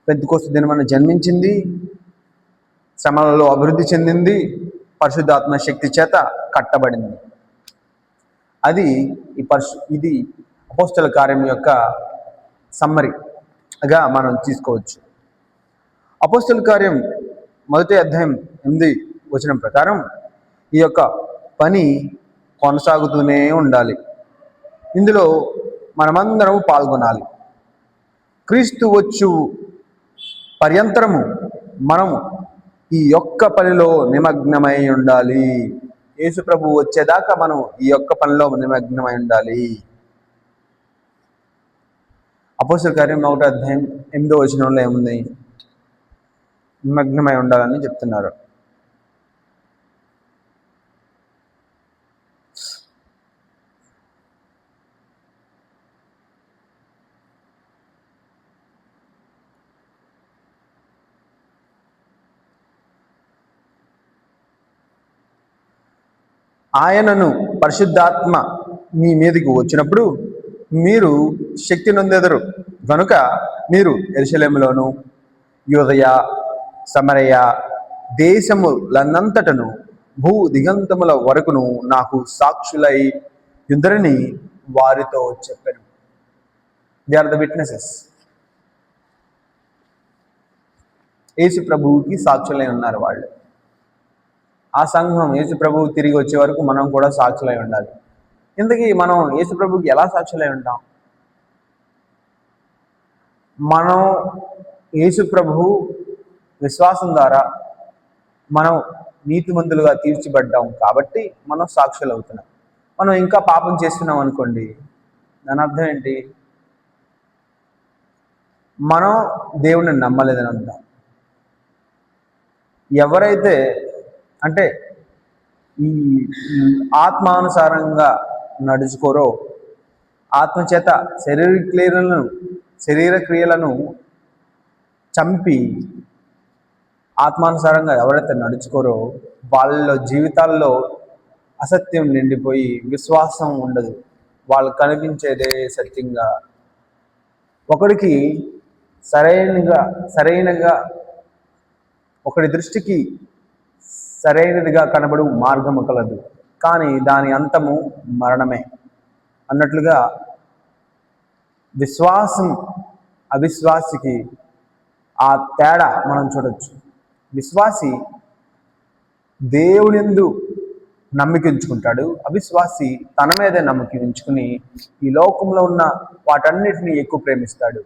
Pentecost దినమున జన్మించింది, శ్రమలలో అభివృద్ధి చెందింది, పరిశుద్ధాత్మ శక్తి చేత కట్టబడింది. అది ఇది అపోస్తల కార్యం యొక్క సమ్మరిగా మనం తీసుకోవచ్చు. అపోస్తల కార్యం 1వ అధ్యాయం 8వ వచనం ప్రకారం ఈ యొక్క పని కొనసాగుతూనే ఉండాలి. ఇందులో మనమందరం పాల్గొనాలి. క్రీస్తు వచ్చు పర్యంతరము మనము ఈ యొక్క పనిలో నిమగ్నమై ఉండాలి. యేసు ప్రభు వచ్చేదాకా మనం ఈ యొక్క పనిలో నిమగ్నమై ఉండాలి. అపోస్తల కార్యం 1వ అధ్యాయం 8వ వచనంలో ఏముంది? నిమగ్నమై ఉండాలని చెప్తున్నారు. ఆయనను పరిశుద్ధాత్మ మీ మీదకి వచ్చినప్పుడు మీరు శక్తి నొందెదరు గనుక మీరు యెరూషలేములోను యూదయ సమరయ దేశములనంతటను భూ దిగంతముల వరకును నాకు సాక్షులై యుందరని వారితో చెప్పాను. They are the witnesses. యేసు ప్రభువుకి సాక్షులై ఉన్నారు వాళ్ళు. ఆ సంఘం యేసు ప్రభువు తిరిగి వచ్చే వరకు మనం కూడా సాక్షులై ఉండాలి. ఇంతకీ మనం యేసు ప్రభువుకి ఎలా సాక్షులై ఉంటాం? మనం యేసు ప్రభువు విశ్వాసం ద్వారా మనం నీతిమంతులుగా తీర్చిబడ్డాం కాబట్టి మనం సాక్షులు అవుతున్నాం. మనం ఇంకా పాపం చేస్తున్నాం అనుకోండి, దాని అర్థం ఏంటి? మనం దేవుని నమ్మలేదని అర్థం. ఎవరైతే అంటే ఈ ఆత్మానుసారంగా నడుచుకోరో, ఆత్మచేత శరీర క్రియలను చంపి ఆత్మానుసారంగా ఎవరైతే నడుచుకోరో వాళ్ళ జీవితాల్లో అసత్యం నిండిపోయి విశ్వాసం ఉండదు. వాళ్ళు కనిపించేదే సత్యంగా. ఒకడికి సరైనగా ఒకడి దృష్టికి సరైనదిగా కనబడు మార్గము కలదు, కానీ దాని అంతము మరణమే అన్నట్లుగా విశ్వాసం అవిశ్వాసికి ఆ తేడా మనం చూడొచ్చు. విశ్వాసి దేవునియందు నమ్మిక ఉంచుకుంటాడు. అవిశ్వాసి తన మీదే నమ్మిక ఉంచుకుని ఈ లోకంలో ఉన్న వాటన్నిటిని ఎక్కువ ప్రేమిస్తాడు.